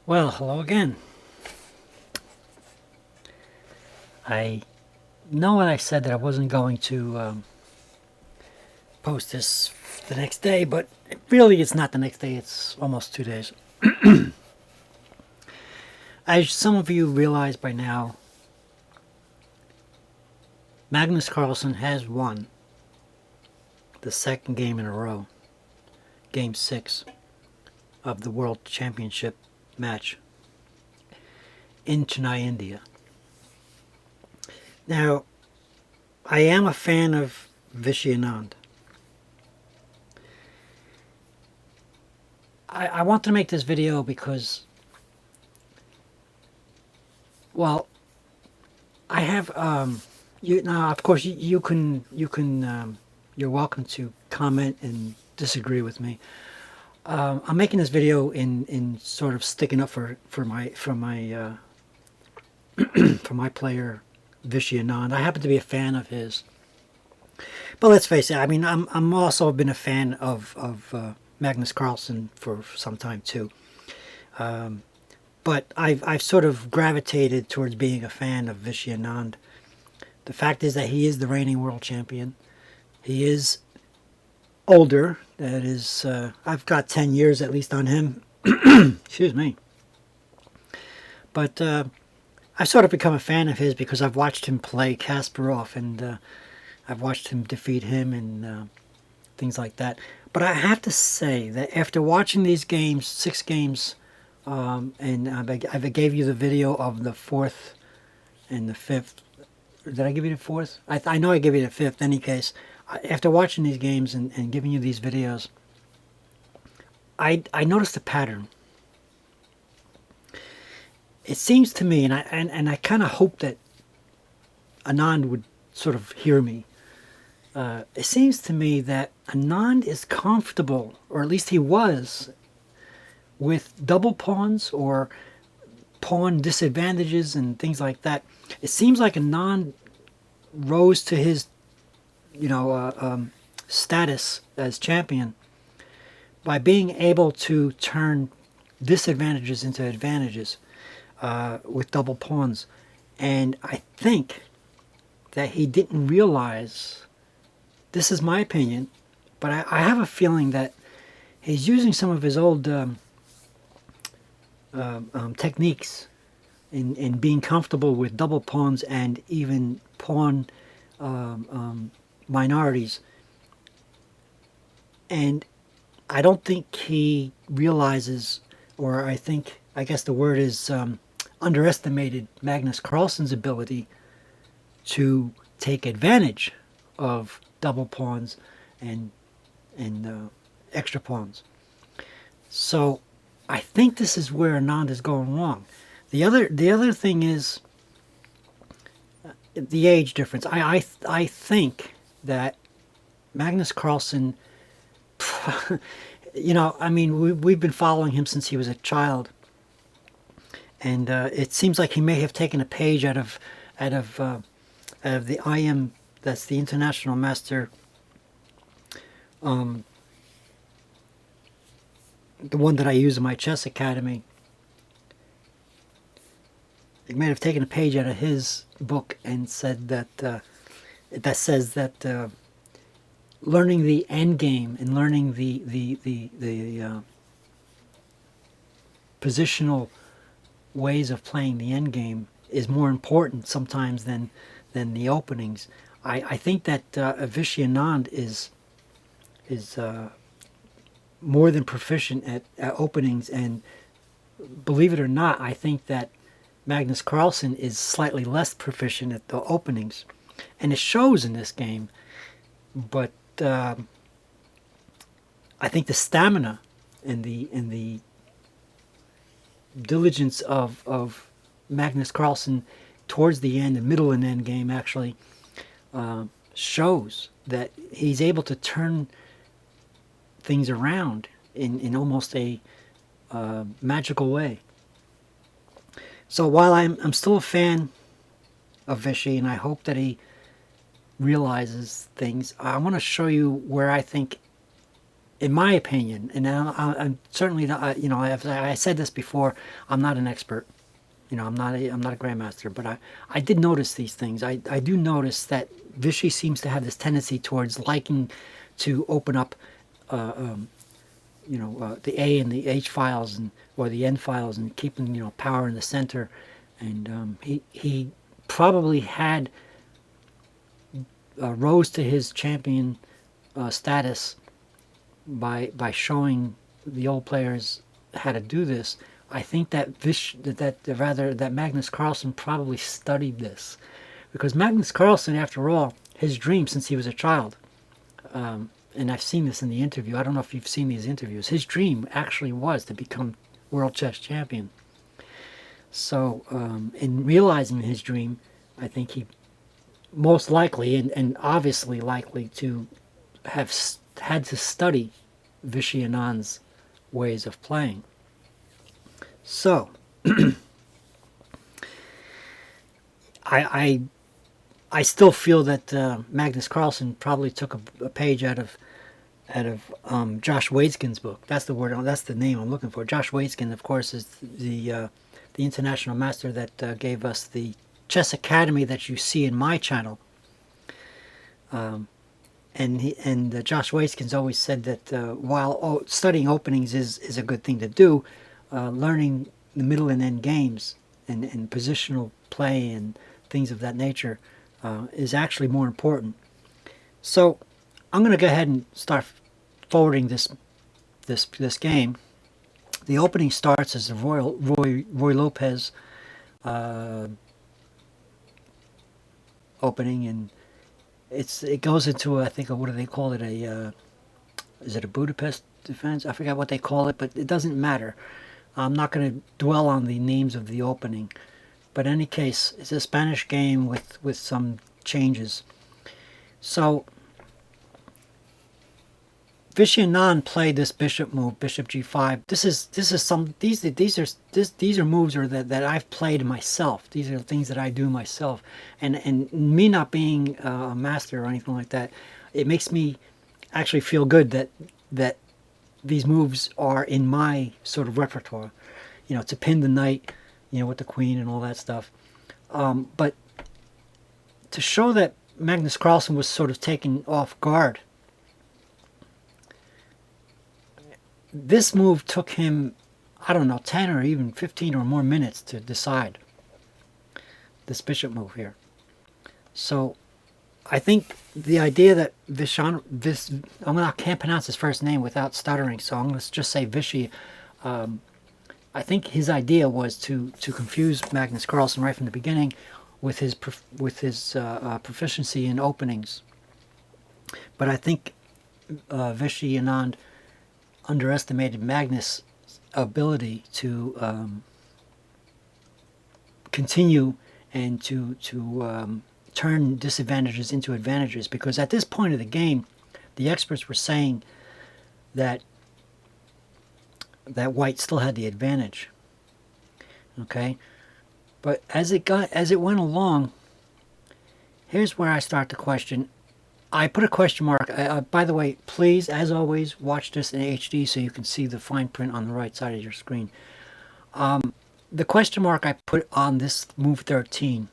Well, hello again. I know I said that I wasn't going to post this the next day, but really it's not the next day, it's almost 2 days. As some of you realize by now, Magnus Carlsen has won the second game in a row, Game 6 of the World Championship match in Chennai, India. Now, I am a fan of Vishy. I want to make this video because, well, I have you now. Of course, you're welcome to comment and disagree with me. I'm making this video in sort of sticking up for my for my player Vishy. I happen to be a fan of his, but let's face it. I mean, I'm also been a fan of Magnus Carlsen for some time too. But I've sort of gravitated towards being a fan of Vishy. The fact is that he is the reigning world champion. He is older. That is, I've got 10 years at least on him. Excuse me. But I've sort of become a fan of his because I've watched him play Kasparov, and I've watched him defeat him and things like that. But I have to say that after watching these games, 6 games, and I gave you the video of the 4th and the 5th. Did I give you the 4th? I know I gave you the 5th. In any case, after watching these games and giving you these videos, I noticed a pattern. It seems to me, and I kind of hope that Anand would sort of hear me. It seems to me that Anand is comfortable, or at least he was, with double pawns or pawn disadvantages and things like that. It seems like Anand rose to his, status as champion by being able to turn disadvantages into advantages with double pawns. And I think that he didn't realize, this is my opinion, but I have a feeling that he's using some of his old techniques in being comfortable with double pawns and even pawn minorities. And I don't think he realizes, or I guess the word is underestimated Magnus Carlsen's ability to take advantage of double pawns and extra pawns. So I think this is where Anand is going wrong. The other thing is the age difference. I think that Magnus Carlsen, I mean, we've been following him since he was a child, and it seems like he may have taken a page out of the IM, that's the International Master, the one that I use in my chess academy. He may have taken a page out of his book and said that says that learning the end game and learning the positional ways of playing the end game is more important sometimes than the openings. I think that Vishy Anand is more than proficient at openings, and believe it or not, I think that Magnus Carlsen is slightly less proficient at the openings, and it shows in this game. But I think the stamina and the diligence of Magnus Carlsen towards the end, the middle and end game actually, shows that he's able to turn things around in almost a magical way. So while I'm still a fan of Vishy, and I hope that he realizes things, I want to show you where I think in my opinion, and I'm certainly not, you know, I said this before, I'm not an expert. You know, I'm not a grandmaster, but I did notice these things. I do notice that Vishy seems to have this tendency towards liking to open up, the A and the H files and or the N files and keeping, you know, power in the center. And he probably had rose to his champion status by showing the old players how to do this. I think that that Magnus Carlsen probably studied this, because Magnus Carlsen, after all, his dream since he was a child, and I've seen this in the interview. I don't know if you've seen these interviews. His dream actually was to become world chess champion. So, in realizing his dream, I think he most likely and obviously likely to have had to study Vishy Anand's ways of playing. So, I still feel that Magnus Carlsen probably took a page out of Josh Waitzkin's book. That's the word. That's the name I'm looking for. Josh Waitzkin, of course, is the international master that gave us the chess academy that you see in my channel. And Josh Waitzkin's always said that while studying openings is a good thing to do, learning the middle and end games and positional play and things of that nature is actually more important. So I'm going to go ahead and start forwarding this game. The opening starts as the Roy Lopez opening, and it goes into I think what do they call it, is it a Budapest defense? I forgot what they call it, but it doesn't matter. I'm not going to dwell on the names of the opening, but in any case, it's a Spanish game with some changes. So Vishy Anand played this bishop move, bishop g5. These are moves that I've played myself. These are things that I do myself, and me not being a master or anything like that, it makes me actually feel good that these moves are in my sort of repertoire. You know, to pin the knight, you know, with the queen and all that stuff. But to show that Magnus Carlsen was sort of taken off guard, this move took him, I don't know, 10 or even 15 or more minutes to decide. This bishop move here. So I think the idea that I can't pronounce his first name without stuttering, so I'm going to just say Vishy. I think his idea was to confuse Magnus Carlsen right from the beginning with his proficiency in openings. But I think Vishy Anand underestimated Magnus' ability to continue and to turn disadvantages into advantages, because at this point of the game, the experts were saying that white still had the advantage. Okay, but as it went along, here's where I start to question. I put a question mark. By the way, please, as always, watch this in HD so you can see the fine print on the right side of your screen. The question mark I put on this move 13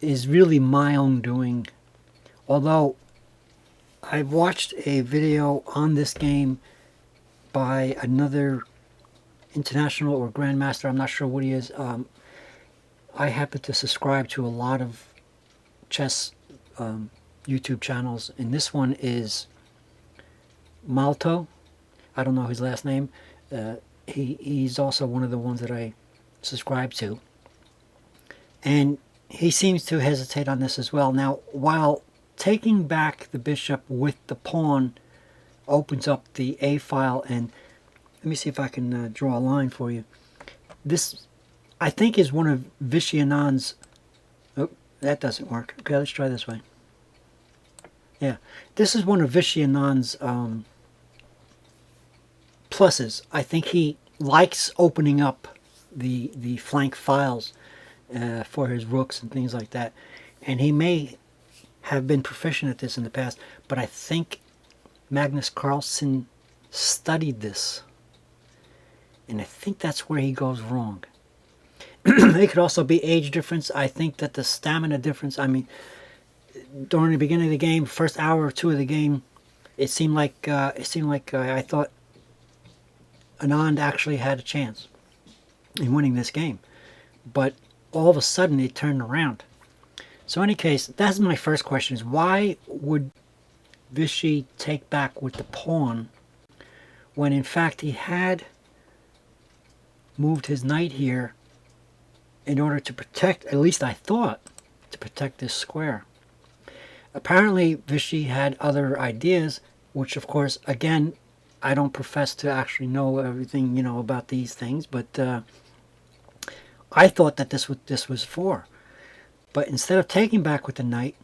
is really my own doing. Although I've watched a video on this game by another international or grandmaster, I'm not sure what he is. I happen to subscribe to a lot of chess YouTube channels, and this one is Malto. I don't know his last name. He's also one of the ones that I subscribe to, and he seems to hesitate on this as well. Now, while taking back the bishop with the pawn opens up the A file, and let me see if I can draw a line for you. This, I think, is one of Vishy Anand's. Oh, that doesn't work. Okay, let's try this way. Yeah, this is one of Vishy Anand's pluses. I think he likes opening up the flank files for his rooks and things like that, and he may have been proficient at this in the past, but I think Magnus Carlsen studied this, and I think that's where he goes wrong. It could also be age difference. I think that the stamina difference, I mean, during the beginning of the game, first hour or two of the game, it seemed like I thought Anand actually had a chance in winning this game, but all of a sudden it turned around. So in any case, that's my first question: is why would Vishy take back with the pawn when in fact he had moved his knight here in order to protect, at least I thought, to protect this square. Apparently Vishy had other ideas, which of course, again, I don't profess to actually know everything, about these things, but I thought that this was for. But instead of taking back with the knight,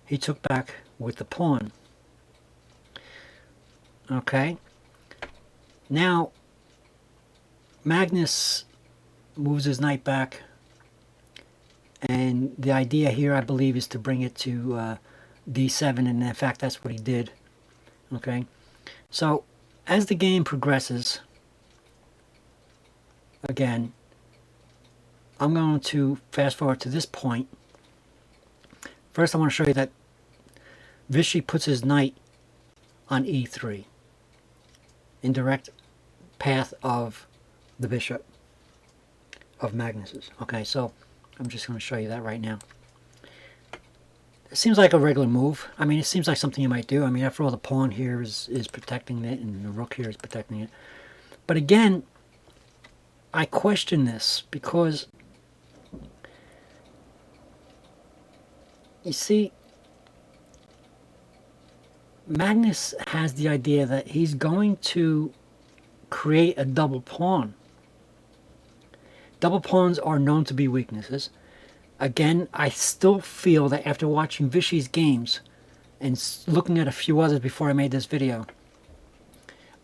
he took back with the pawn. Okay. Now, Magnus moves his knight back, and the idea here, I believe, is to bring it to d7, and in fact that's what he did. Okay, so as the game progresses, again, I'm going to fast forward to this point. First I want to show you that Vishy puts his knight on e3 in direct path of the bishop of Magnus's. Okay, so I'm just going to show you that right now. It seems like a regular move. I mean, it seems like something you might do. I mean, after all, the pawn here is protecting it, and the rook here is protecting it. But again, I question this because, you see, Magnus has the idea that he's going to create a double pawn. Double pawns are known to be weaknesses. Again, I still feel that after watching Vishy's games and looking at a few others before I made this video,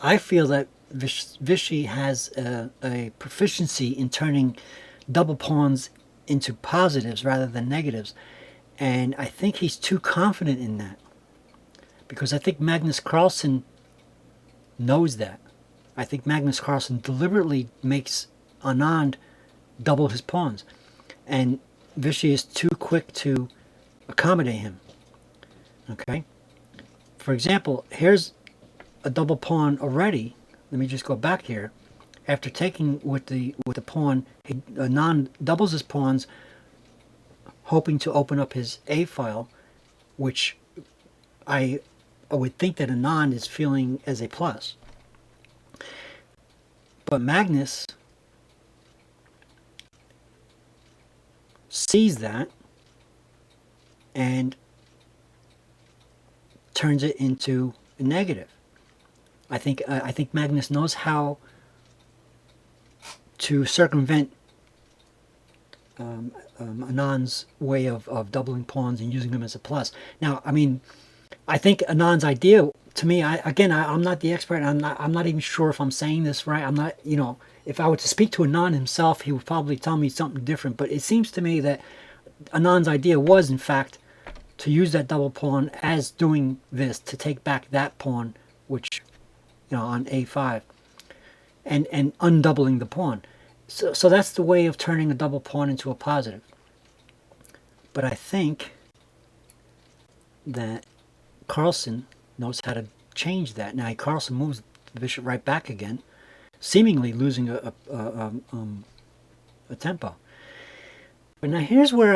I feel that Vishy has a proficiency in turning double pawns into positives rather than negatives. And I think he's too confident in that, because I think Magnus Carlsen knows that. I think Magnus Carlsen deliberately makes Anand double his pawns, and Vishy is too quick to accommodate him. Okay, for example, here's a double pawn already. Let me just go back here. After taking with the pawn, Anand doubles his pawns, hoping to open up his A file, which I would think that Anand is feeling as a plus. But Magnus sees that and turns it into a negative. I think Magnus knows how to circumvent Anand's way of doubling pawns and using them as a plus. Now, I mean, I think Anand's idea, to me, I'm not the expert. I'm not even sure if I'm saying this right. I'm not, if I were to speak to Anand himself, he would probably tell me something different. But it seems to me that Anand's idea was, in fact, to use that double pawn as doing this, to take back that pawn, which, on a5, and undoubling the pawn. So that's the way of turning a double pawn into a positive. But I think that Carlsen knows how to change that. Now, Carlsen moves the bishop right back again, seemingly losing a tempo. But now here's where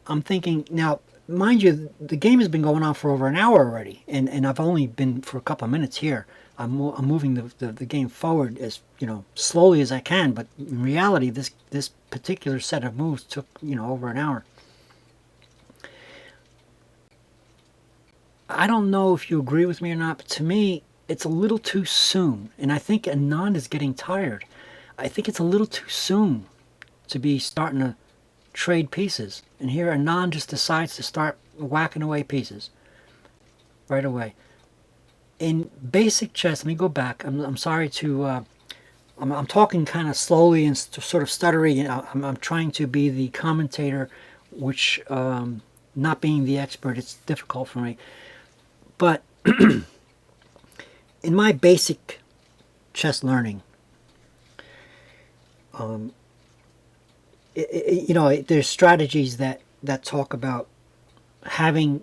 I'm thinking. Now, mind you, the game has been going on for over an hour already, and I've only been for a couple of minutes here. I'm moving the game forward as slowly as I can, but in reality, this particular set of moves took over an hour. I don't know if you agree with me or not, but to me, it's a little too soon, and I think Anand is getting tired. I think it's a little too soon to be starting to trade pieces, and here Anand just decides to start whacking away pieces right away. In basic chess, let me go back. I'm sorry to. I'm talking kind of slowly and sort of stuttery. I'm trying to be the commentator, which not being the expert, it's difficult for me. But in my basic chess learning, there's strategies that talk about having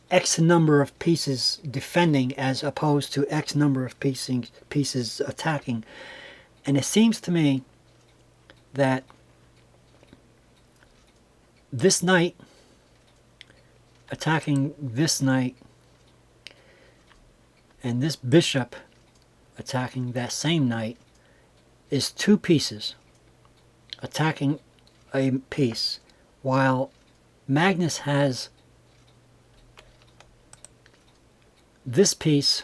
X number of pieces defending as opposed to X number of pieces attacking. And it seems to me that this knight attacking this knight and this bishop attacking that same knight is two pieces attacking a piece, while Magnus has this piece,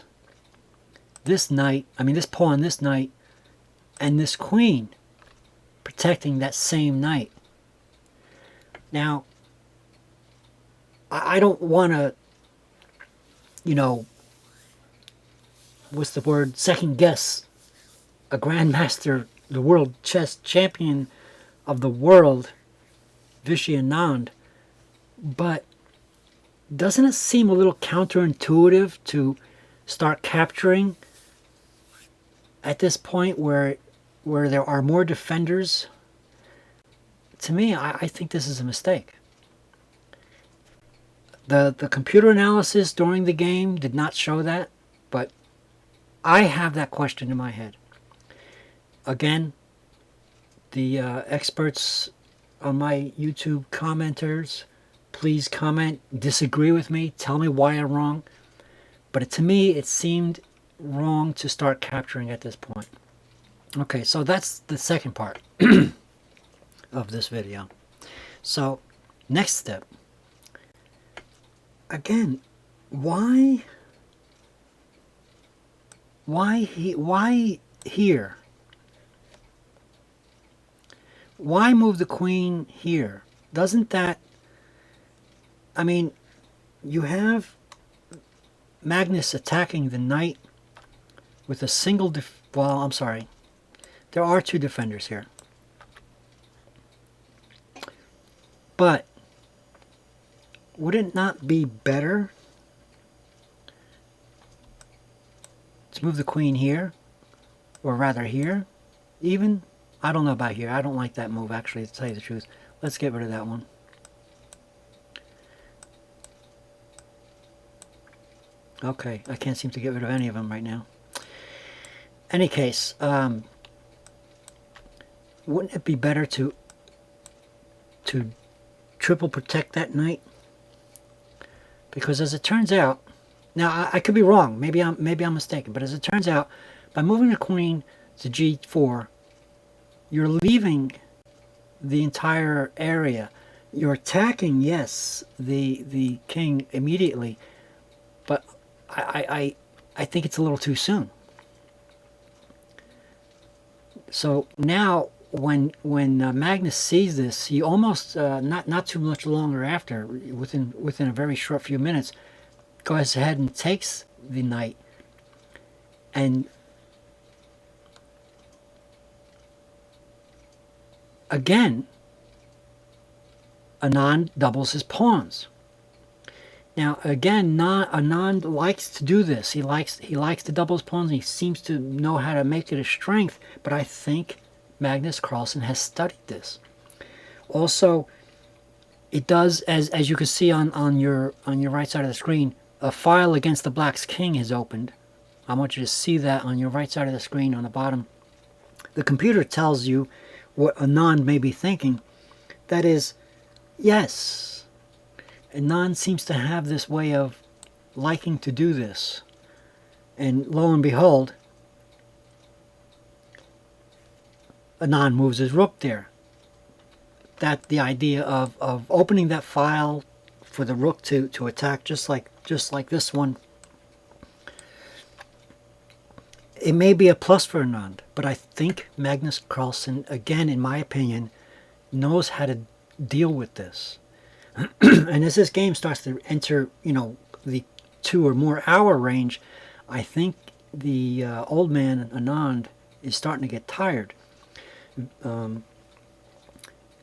this pawn, this knight, and this queen protecting that same knight. Now, I don't want to, what's the word, second guess a grandmaster, the world chess champion of the world, Vishy Anand, but doesn't it seem a little counterintuitive to start capturing at this point where there are more defenders? To me, I think this is a mistake. The computer analysis during the game did not show that, but I have that question in my head. Again, the experts on my YouTube commenters, please comment, disagree with me, tell me why I'm wrong. But to me, it seemed wrong to start capturing at this point. Okay, so that's the second part of this video. So, next step. Again, why here? Why move the queen here? Doesn't that, you have Magnus attacking the knight with a single well, I'm sorry. There are two defenders here. But would it not be better to move the queen here? Or rather here, even? I don't know about here. I don't like that move, actually, to tell you the truth. Let's get rid of that one. Okay, I can't seem to get rid of any of them right now. Any case, wouldn't it be better to triple protect that knight? Because as it turns out, now I could be wrong. Maybe I'm mistaken. But as it turns out, by moving the queen to g4, you're leaving the entire area. You're attacking, yes, the king immediately, but I think it's a little too soon. So now, when Magnus sees this, he almost not too much longer after, within a very short few minutes, goes ahead and takes the knight, and again, Anand doubles his pawns. Now, again, Anand likes to do this. He likes to double his pawns. And he seems to know how to make it a strength. But I think Magnus Carlsen has studied this. Also, it does, as you can see on your right side of the screen, a file against the Black's king is opened. I want you to see that on your right side of the screen on the bottom. The computer tells you what Anand may be thinking. That is, yes, Anand seems to have this way of liking to do this. And lo and behold, Anand moves his rook there. That the idea of opening that file for the rook to attack, just like this one. It may be a plus for Anand, but I think Magnus Carlsen, again, in my opinion, knows how to deal with this. And as this game starts to enter, the 2 or more hour range, I think the old man Anand is starting to get tired.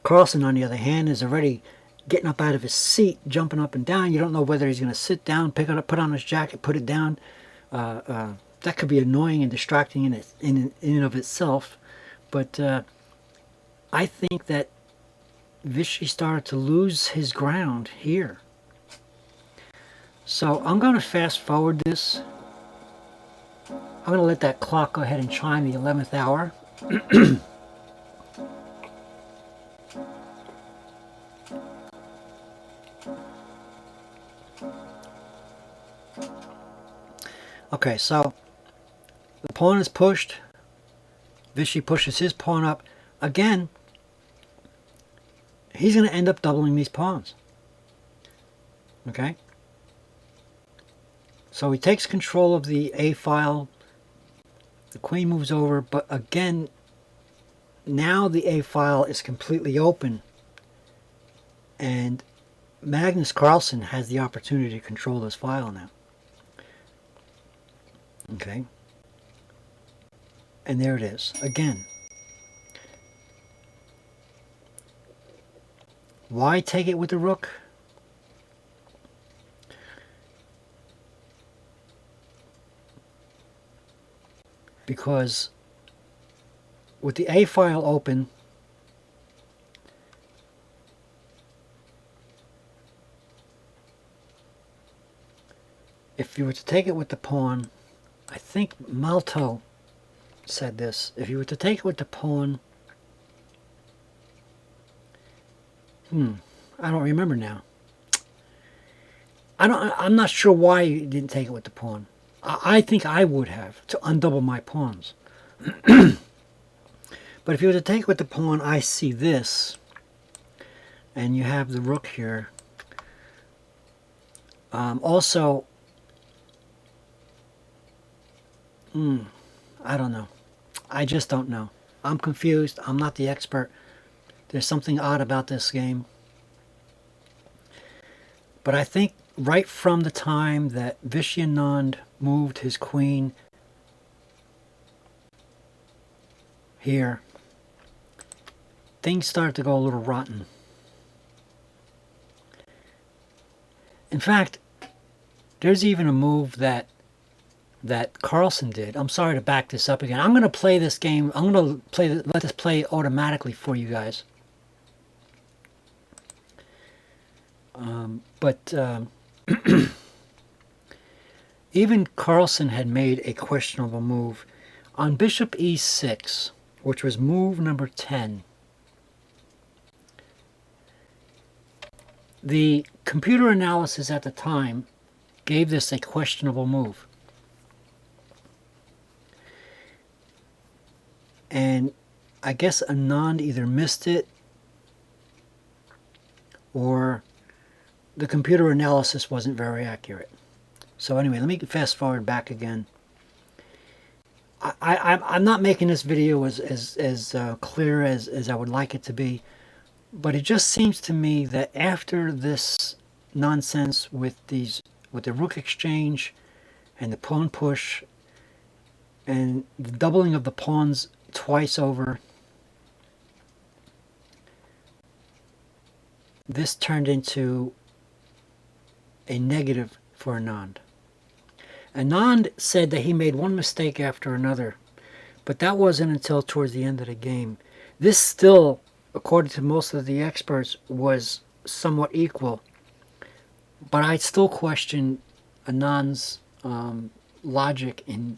Carlsen, on the other hand, is already getting up out of his seat, jumping up and down. You don't know whether he's going to sit down, pick it up, put on his jacket, put it down. That could be annoying and distracting in and of itself. But I think that Vishy started to lose his ground here. So I'm going to fast forward this. I'm going to let that clock go ahead and chime the 11th hour. Okay, so the pawn is pushed. Vishy pushes his pawn up. Again, he's going to end up doubling these pawns. Okay? So he takes control of the A file. The queen moves over, but again, now the A file is completely open. And Magnus Carlsen has the opportunity to control this file now. Okay? And there it is, again. Why take it with the rook? Because with the A file open, if you were to take it with the pawn, I think Malto said this, if you were to take it with the pawn, I don't remember now. I'm not sure why you didn't take it with the pawn. I think I would have, to undouble my pawns. But if you were to take it with the pawn, I see this, and you have the rook here. Also, I don't know. I just don't know. I'm confused. I'm not the expert. There's something odd about this game. But I think right from the time that Vishy Anand moved his queen here, things started to go a little rotten. In fact, there's even a move that Carlsen did. I'm sorry to back this up again. I'm going to play this game. I'm going to let this play automatically for you guys. But even Carlsen had made a questionable move on bishop e6, which was move number 10. The computer analysis at the time gave this a questionable move. And I guess Anand either missed it or the computer analysis wasn't very accurate. So anyway, let me fast forward back again. I'm not making this video as clear as I would like it to be, but it just seems to me that after this nonsense with the rook exchange and the pawn push and the doubling of the pawns twice over, this turned into a negative for Anand. Anand said that he made one mistake after another, but that wasn't until towards the end of the game. This still, according to most of the experts, was somewhat equal, but I still question Anand's logic in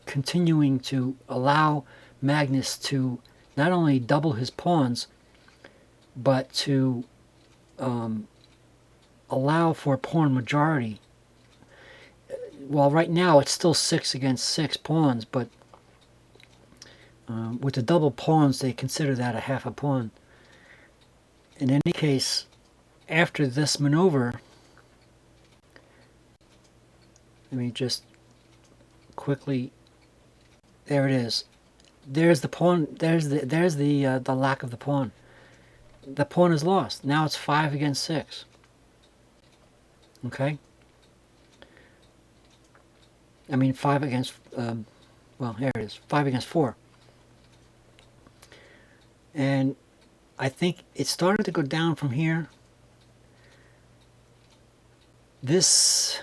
continuing to allow Magnus to not only double his pawns, but to allow for a pawn majority. Well, right now it's still 6 against 6 pawns, but with the double pawns, they consider that a half a pawn. In any case, after this maneuver, let me just quickly, there it is. There's the pawn. There's the lack of the pawn. The pawn is lost. Now it's 5 against 6. Okay. I mean 5 against. Well, here it is. 5 against 4. And I think it started to go down from here. This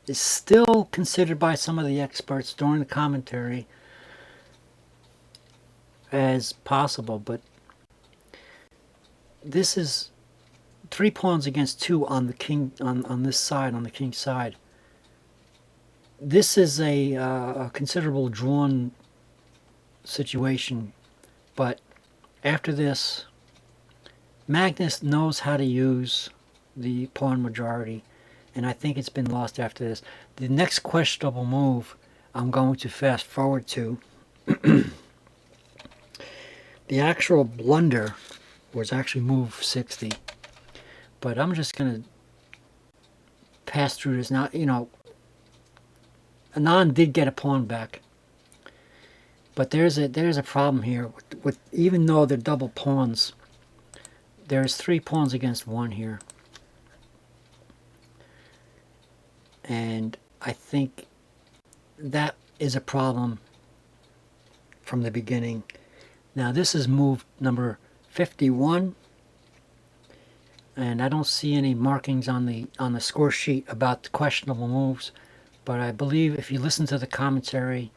is still considered by some of the experts during the commentary as possible, but this is 3 pawns against 2 on the king, on this side, on the king's side. This is a considerable drawn situation, but after this, Magnus knows how to use the pawn majority, and I think it's been lost after this. The next questionable move I'm going to fast forward to. The actual blunder was actually move 60, but I'm just going to pass through this. Now, you know, Anand did get a pawn back, but there's a problem here with even though they're double pawns, there's 3 pawns against 1 here, and I think that is a problem from the beginning. Now this is move number 51, and I don't see any markings on the score sheet about the questionable moves, but I believe if you listen to the commentary,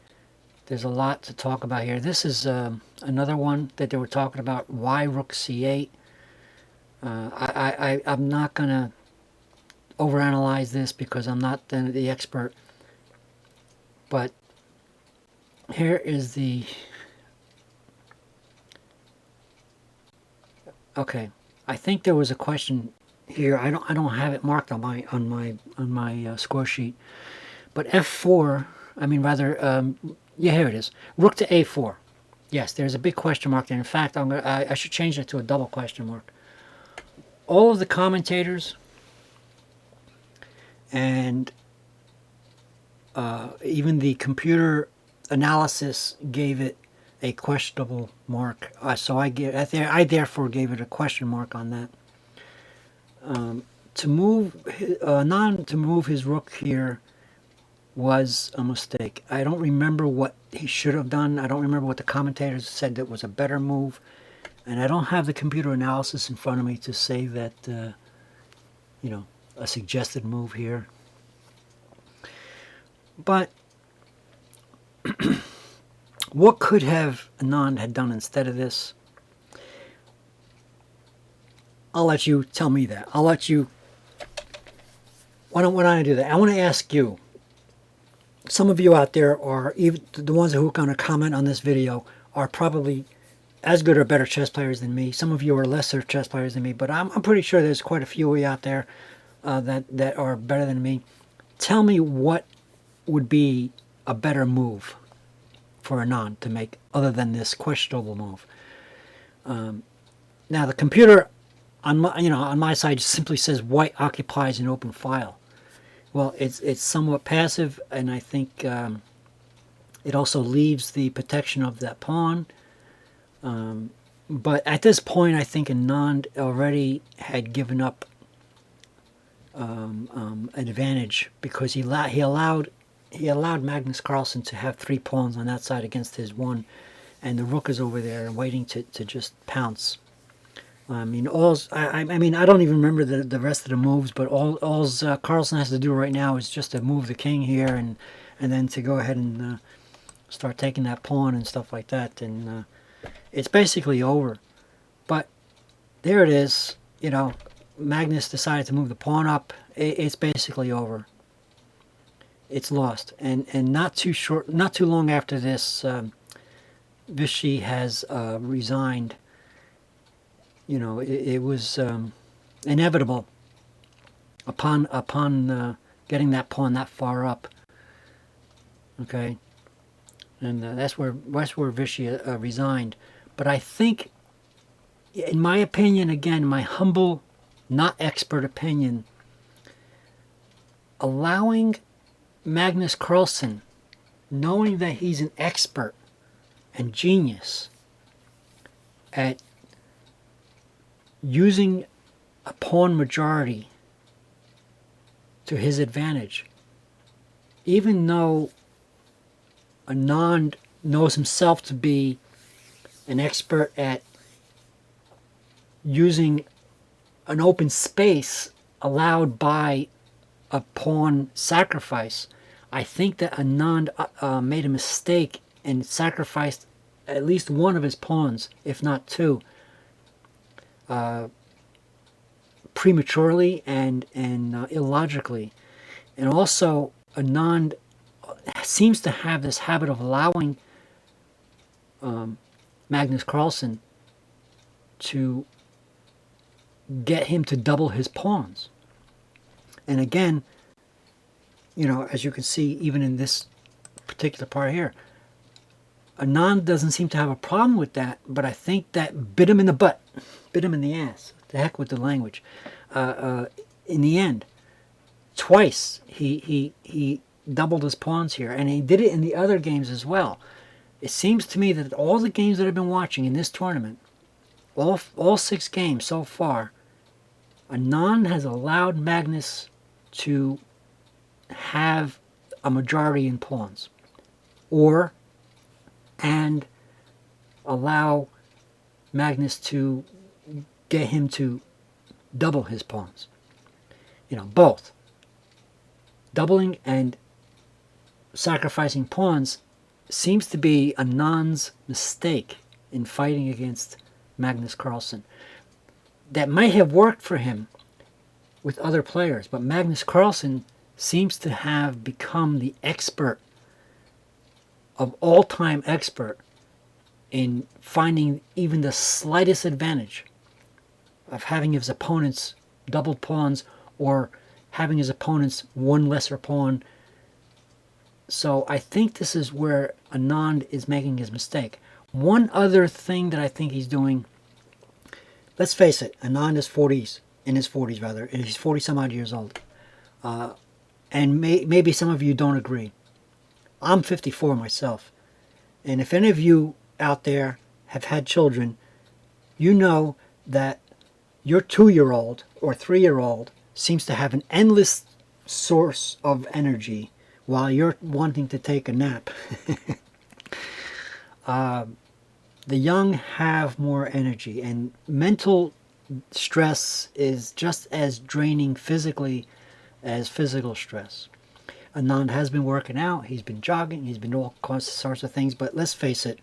there's a lot to talk about here. This is another one that they were talking about. Why rook c8? I'm not gonna overanalyze this because I'm not the expert, but here is the okay. I think there was a question here. I don't have it marked on my score sheet, but f4. I mean, rather, yeah, here it is. Rook to a4. Yes, there's a big question mark there. In fact, I should change it to a double question mark. All of the commentators and even the computer analysis gave it a questionable mark. So I therefore gave it a question mark on that. To move his rook here was a mistake. I don't remember what he should have done. I don't remember what the commentators said that was a better move, and I don't have the computer analysis in front of me to say that you know, a suggested move here. But what could have Anand had done instead of this? I'll let you tell me that. I'll let you. Why don't I do that? I want to ask you. Some of you out there are, even the ones who are going to comment on this video, are probably as good or better chess players than me. Some of you are lesser chess players than me, but I'm pretty sure there's quite a few of you out there that are better than me. Tell me what would be a better move for Anand to make other than this questionable move. Now the computer on my side simply says white occupies an open file. Well, it's somewhat passive, and I think it also leaves the protection of that pawn. But at this point, I think Anand already had given up an advantage because he allowed Magnus Carlsen to have 3 pawns on that side against his 1, and the rook is over there waiting to just pounce. I mean, I don't even remember the rest of the moves, but all Carlsen has to do right now is just to move the king here and then to go ahead and start taking that pawn and stuff like that, and it's basically over. But there it is. You know, Magnus decided to move the pawn up. It's basically over. It's lost, and not too long after this, Vishy has resigned. You know, it was inevitable upon getting that pawn that far up. Okay, and that's where Vishy resigned. But I think, in my opinion, again, my humble, not expert opinion, allowing Magnus Carlsen, knowing that he's an expert and genius at using a pawn majority to his advantage, even though Anand knows himself to be an expert at using an open space allowed by a pawn sacrifice, I think that Anand made a mistake and sacrificed at least one of his pawns, if not two, prematurely and illogically. And also, Anand seems to have this habit of allowing Magnus Carlsen to get him to double his pawns. And again, as you can see, even in this particular part here, Anand doesn't seem to have a problem with that, but I think that bit him in the butt, bit him in the ass. The heck with the language. In the end, twice he doubled his pawns here, and he did it in the other games as well. It seems to me that all the games that I've been watching in this tournament, all 6 games so far, Anand has allowed Magnus to have a majority in pawns, and allow Magnus to get him to double his pawns. Both. Doubling and sacrificing pawns seems to be Anand's mistake in fighting against Magnus Carlsen. That might have worked for him with other players, but Magnus Carlsen seems to have become the expert of all-time expert in finding even the slightest advantage of having his opponents doubled pawns or having his opponents one lesser pawn. So I think this is where Anand is making his mistake. One other thing that I think he's doing, let's face it, Anand is in his 40s rather, and he's 40 some odd years old. And maybe some of you don't agree. I'm 54 myself. And if any of you out there have had children, you know that your 2-year-old or 3-year-old seems to have an endless source of energy while you're wanting to take a nap. The young have more energy, and mental stress is just as draining physically as physical stress. Anand has been working out, he's been jogging, he's been all sorts of things, but let's face it,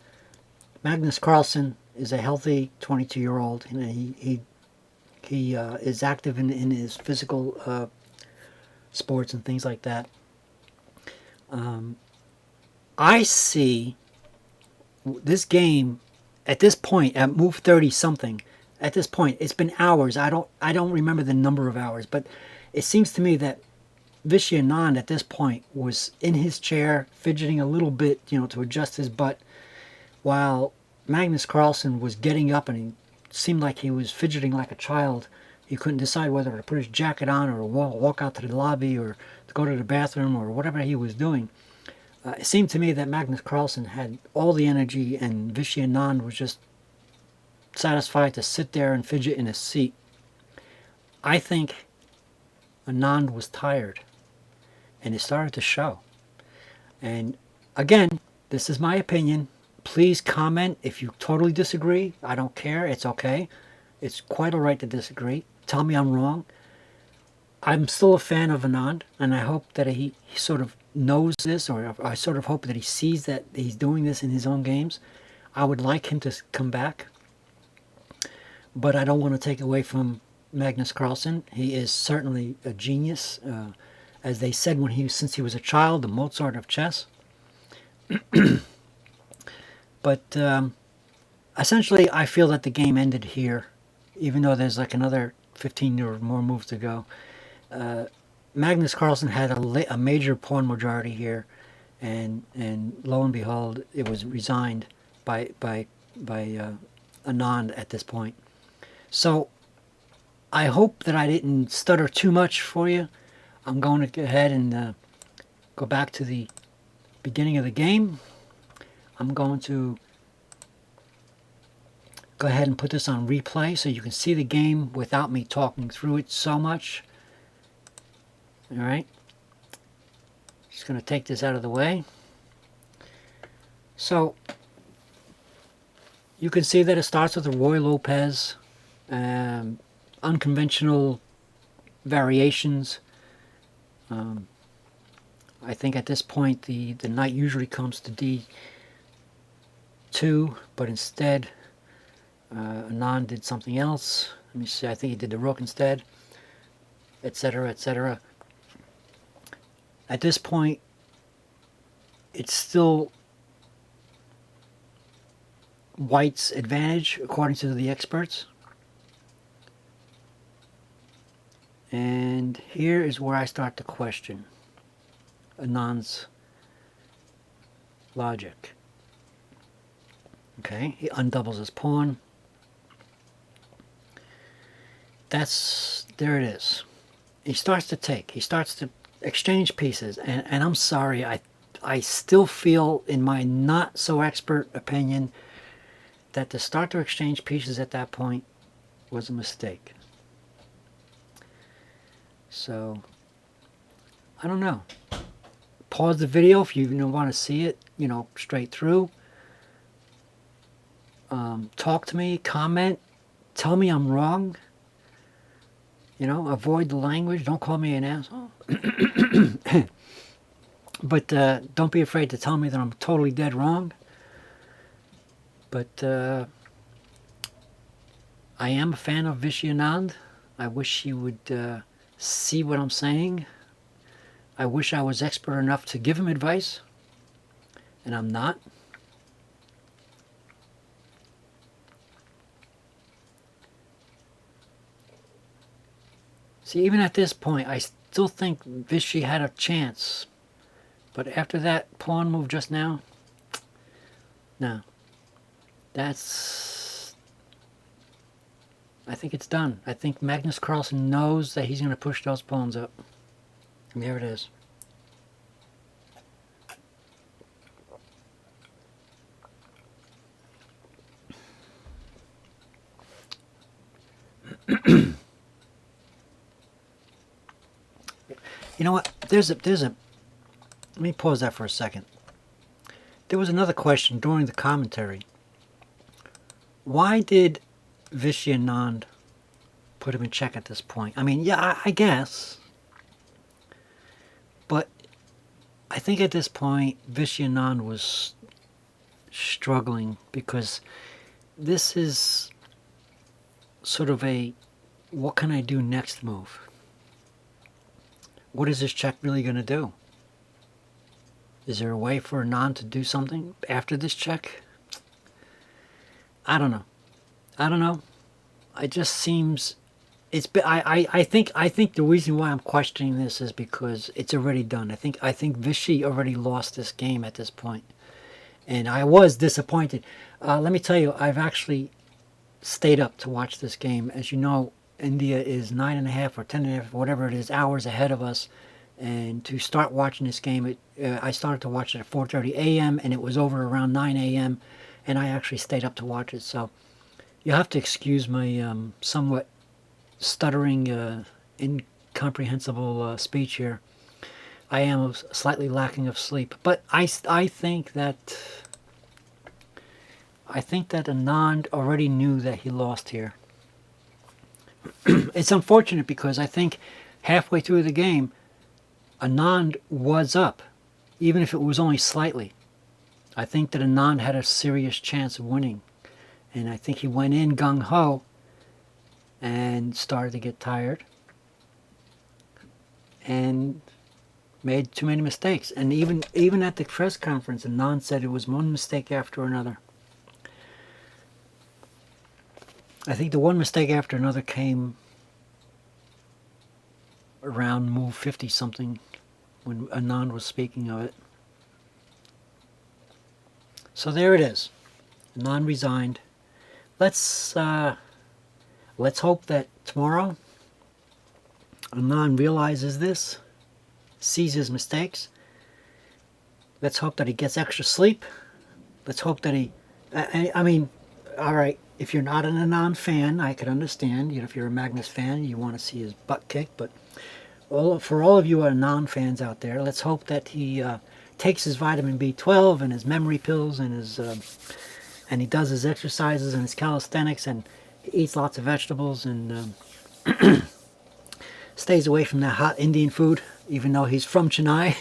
Magnus Carlsen is a healthy 22-year-old, and he is active in his physical sports and things like that. I see this game at this point, at move 30 something, at this point, it's been hours. I don't remember the number of hours, but it seems to me that Vishy Anand at this point was in his chair, fidgeting a little bit, to adjust his butt, while Magnus Carlsen was getting up, and he seemed like he was fidgeting like a child. He couldn't decide whether to put his jacket on or walk out to the lobby or to go to the bathroom or whatever he was doing. It seemed to me that Magnus Carlsen had all the energy, and Vishy Anand was just satisfied to sit there and fidget in his seat. I think Anand was tired, and it started to show. And again, this is my opinion. Please comment if you totally disagree. I don't care. It's okay. It's quite all right to disagree. Tell me I'm wrong. I'm still a fan of Anand, and I hope that he sort of knows this, or I sort of hope that he sees that he's doing this in his own games. I would like him to come back, but I don't want to take away from Magnus Carlsen. He is certainly a genius. As they said since he was a child, the Mozart of chess. But essentially, I feel that the game ended here, even though there's like another 15 or more moves to go. Magnus Carlsen had a major pawn majority here, and lo and behold, it was resigned by Anand at this point. So I hope that I didn't stutter too much for you. I'm going to go ahead and go back to the beginning of the game. I'm going to go ahead and put this on replay so you can see the game without me talking through it so much. All right. Just going to take this out of the way. So you can see that it starts with a Roy Lopez, unconventional variations. I think at this point the knight usually comes to d2, but instead Anand did something else. Let me see, I think he did the rook instead, etc., etc. At this point, it's still White's advantage, according to the experts. And here is where I start to question Anand's logic. Okay, he undoubles his pawn. There it is. He starts to take. He starts to exchange pieces. And I'm sorry, I still feel, in my not so expert opinion, that to start to exchange pieces at that point was a mistake. So, I don't know. Pause the video if you want to see it, straight through. Talk to me, comment, tell me I'm wrong. Avoid the language. Don't call me an asshole. But don't be afraid to tell me that I'm totally dead wrong. But I am a fan of Vishy Anand. I wish he would see what I'm saying. I wish I was expert enough to give him advice, and I'm not. See, even at this point, I still think Vishy had a chance. But after that pawn move just now, no. I think it's done. I think Magnus Carlsen knows that he's going to push those pawns up. And there it is. You know what? Let me pause that for a second. There was another question during the commentary. Why did Vishy Anand put him in check at this point? I mean, yeah, I guess. But I think at this point, Vishy Anand was struggling because this is sort of a what can I do next move. What is this check really going to do? Is there a way for Anand to do something after this check? I don't know. It just seems I think the reason why I'm questioning this is because it's already done. I think Vishy already lost this game at this point, and I was disappointed. Let me tell you, I've actually stayed up to watch this game. As you know, India is 9.5 or 10.5, whatever it is, hours ahead of us. And to start watching this game, I started to watch it at 4:30 a.m. and it was over around 9 a.m. and I actually stayed up to watch it. So you have to excuse my somewhat stuttering, incomprehensible speech here. I am slightly lacking of sleep, but I think that Anand already knew that he lost here. It's unfortunate because I think halfway through the game, Anand was up, even if it was only slightly. I think that Anand had a serious chance of winning. And I think he went in gung-ho and started to get tired and made too many mistakes. And even at the press conference, Anand said it was one mistake after another. I think the one mistake after another came around move 50-something when Anand was speaking of it. So there it is. Anand resigned. Let's hope that tomorrow Anand realizes this, sees his mistakes. Let's hope that he gets extra sleep. Let's hope that I mean, all right, if you're not an Anand fan, I could understand. If you're a Magnus fan, you want to see his butt kicked. But for all of you Anand fans out there, let's hope that he takes his vitamin B12 and his memory pills and his and he does his exercises and his calisthenics and he eats lots of vegetables and stays away from that hot Indian food. even though he's from Chennai.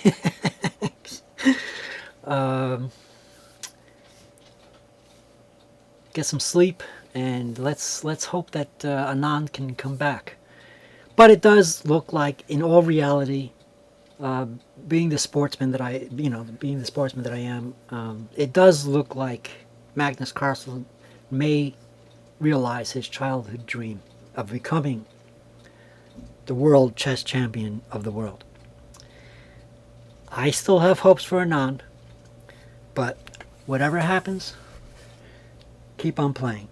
Get some sleep, and let's hope that Anand can come back. But it does look like, in all reality, being the sportsman that I am, it does look like Magnus Carlsen may realize his childhood dream of becoming the world chess champion of the world. I still have hopes for Anand, but whatever happens, keep on playing.